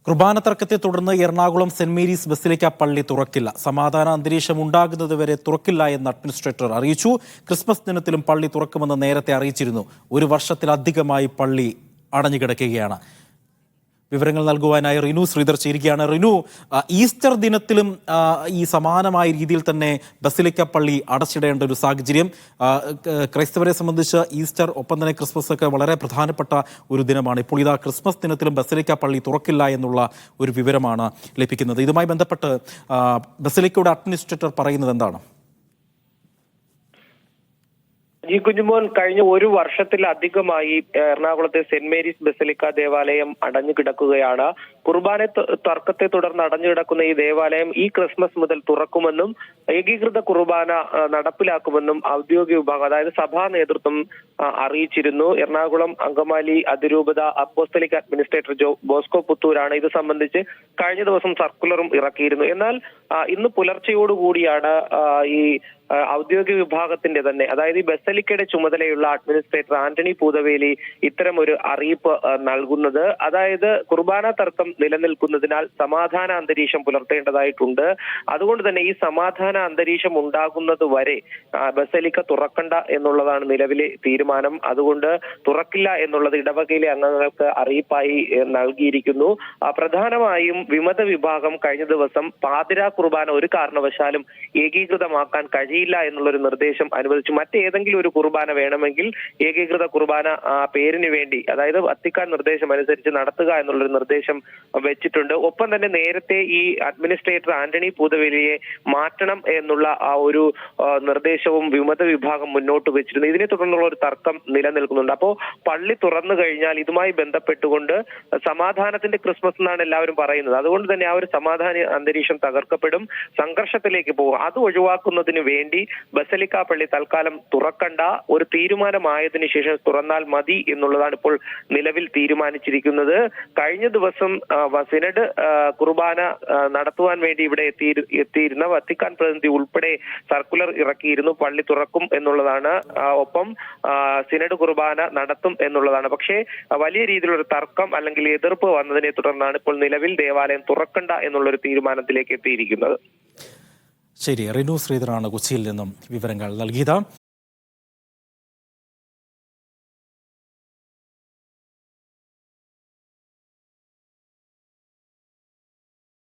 കുർബാന തർക്കത്തെ തുടർന്ന് Ernakulam saint Mary's basilica പള്ളി തുറക്കില്ല. സമാധാന അന്തരീക്ഷം ഉണ്ടാകുന്നതുവരെ തുറക്കില്ല എന്ന് അഡ്മിനിസ്ട്രേറ്റർ അറിയിച്ചു. ക്രിസ്മസ് ദിനത്തിലും പള്ളി തുറക്കുമെന്ന് നേരത്തെ അറിയിച്ചിരുന്നു. ഒരു വർഷത്തിലധികമായി പള്ളി അടഞ്ഞുകിടക്കുകയാണ്. വിവരങ്ങൾ നൽകുവാനായി റിനു ശ്രീധർ ചേരുകയാണ്. റിനു, ഈസ്റ്റർ ദിനത്തിലും ഈ സമാനമായ രീതിയിൽ തന്നെ ബസിലിക്ക പള്ളി അടച്ചിടേണ്ട ഒരു സാഹചര്യം. ക്രൈസ്തവരെ സംബന്ധിച്ച് ഈസ്റ്റർ ഒപ്പം തന്നെ ക്രിസ്മസ് ഒക്കെ വളരെ പ്രധാനപ്പെട്ട ഒരു ദിനമാണ്. ഇപ്പോൾ ഇതാ ക്രിസ്മസ് ദിനത്തിലും ബസിലിക്ക പള്ളി തുറക്കില്ല എന്നുള്ള ഒരു വിവരമാണ് ലഭിക്കുന്നത്. ഇതുമായി ബന്ധപ്പെട്ട് ബസിലിക്കയുടെ അഡ്മിനിസ്ട്രേറ്റർ പറയുന്നത് എന്താണ്? ജി കുഞ്ഞുമോൻ, കഴിഞ്ഞ ഒരു വർഷത്തിലധികമായി എറണാകുളത്തെ സെന്റ് മേരീസ് ബസിലിക്ക ദേവാലയം അടഞ്ഞു കിടക്കുകയാണ്. കുർബാന തർക്കത്തെ തുടർന്ന് അടഞ്ഞു കിടക്കുന്ന ഈ ദേവാലയം ഈ ക്രിസ്മസ് മുതൽ തുറക്കുമെന്നും ഏകീകൃത കുർബാന നടപ്പിലാക്കുമെന്നും ഔദ്യോഗിക വിഭാഗം, അതായത് സഭാ നേതൃത്വം അറിയിച്ചിരുന്നു. എറണാകുളം അങ്കമാലി അതിരൂപത അപ്പോസ്തലിക് അഡ്മിനിസ്ട്രേറ്റർ ബോസ്കോ പുത്തൂരാണ് ഇത് സംബന്ധിച്ച് കഴിഞ്ഞ ദിവസം സർക്കുലറും ഇറക്കിയിരുന്നു. എന്നാൽ ഇന്ന് പുലർച്ചെയോടുകൂടിയാണ് ഈ ഔദ്യോഗിക വിഭാഗത്തിന്റെ തന്നെ, അതായത് ഈ ബസലിക്കയുടെ ചുമതലയുള്ള അഡ്മിനിസ്ട്രേറ്റർ ആന്റണി പൂതവേലി ഇത്തരം ഒരു അറിയിപ്പ് നൽകുന്നത്. അതായത് കുർബാന തർക്കം നിലനിൽക്കുന്നതിനാൽ സമാധാന അന്തരീക്ഷം പുലർത്തേണ്ടതായിട്ടുണ്ട്. അതുകൊണ്ട് തന്നെ ഈ സമാധാന അന്തരീക്ഷം ഉണ്ടാകുന്നത് വരെ ബസലിക്ക തുറക്കണ്ട എന്നുള്ളതാണ് നിലവിലെ തീരുമാനം. അതുകൊണ്ട് തുറക്കില്ല എന്നുള്ളത് ഇടവകയിലെ അംഗങ്ങൾക്ക് അറിയിപ്പായി നൽകിയിരിക്കുന്നു. പ്രധാനമായും വിമത വിഭാഗം കഴിഞ്ഞ ദിവസം പാതിരാ കുർബാന ഒരു കാരണവശാലും ഏകീകൃതമാക്കാൻ കഴിയില്ല എന്നുള്ളൊരു നിർദ്ദേശം അനുവദിച്ചു. മറ്റേതെങ്കിലും ഒരു കുർബാന വേണമെങ്കിൽ ഏകീകൃത കുർബാന പേരിന് വേണ്ടി, അതായത് വത്തിക്കാൻ നിർദ്ദേശം അനുസരിച്ച് നടത്തുക എന്നുള്ളൊരു നിർദ്ദേശം വെച്ചിട്ടുണ്ട്. ഒപ്പം തന്നെ നേരത്തെ ഈ അഡ്മിനിസ്ട്രേറ്റർ ആന്റണി പൂതവേലിയെ മാറ്റണം എന്നുള്ള ആ ഒരു നിർദ്ദേശവും വിമത വിഭാഗം മുന്നോട്ട് വെച്ചിരുന്നു. ഇതിനെ തുടർന്നുള്ള ഒരു തർക്കം നിലനിൽക്കുന്നുണ്ട്. അപ്പോൾ പള്ളി തുറന്നു കഴിഞ്ഞാൽ ഇതുമായി ബന്ധപ്പെട്ടുകൊണ്ട് സമാധാനത്തിന്റെ ക്രിസ്മസ് എന്നാണ് എല്ലാവരും പറയുന്നത്. അതുകൊണ്ട് തന്നെ ആ ഒരു സമാധാന അന്തരീക്ഷം തകർക്കപ്പെടും, സംഘർഷത്തിലേക്ക് പോകും. അത് ഒഴിവാക്കുന്നതിന് വേണ്ടി ബസലിക്ക പള്ളി തൽക്കാലം തുറക്കണ്ട, ഒരു തീരുമാനമായതിനു ശേഷം തുറന്നാൽ മതി എന്നുള്ളതാണ് ഇപ്പോൾ നിലവിൽ തീരുമാനിച്ചിരിക്കുന്നത്. കഴിഞ്ഞ ദിവസം സിനഡ് കുർബാന നടത്തുവാൻ വേണ്ടി ഇവിടെ എത്തിയിരുന്ന വത്തിക്കാൻ പ്രതിനിധി ഉൾപ്പെടെ സർക്കുലർ ഇറക്കിയിരുന്നു. പള്ളി തുറക്കും എന്നുള്ളതാണ്, ഒപ്പം സിനഡ് കുർബാന നടത്തും എന്നുള്ളതാണ്. പക്ഷേ വലിയ രീതിയിലൊരു തർക്കം അല്ലെങ്കിൽ എതിർപ്പ് വന്നതിനെ തുടർന്നാണ് ഇപ്പോൾ നിലവിൽ ദേവാലയം തുറക്കണ്ട എന്നുള്ളൊരു തീരുമാനത്തിലേക്ക് എത്തിയിരിക്കുന്നത്. ശരി, റിനു ശ്രീധറാണ് കൊച്ചിയിൽ നിന്നും വിവരങ്ങൾ നൽകിയത്.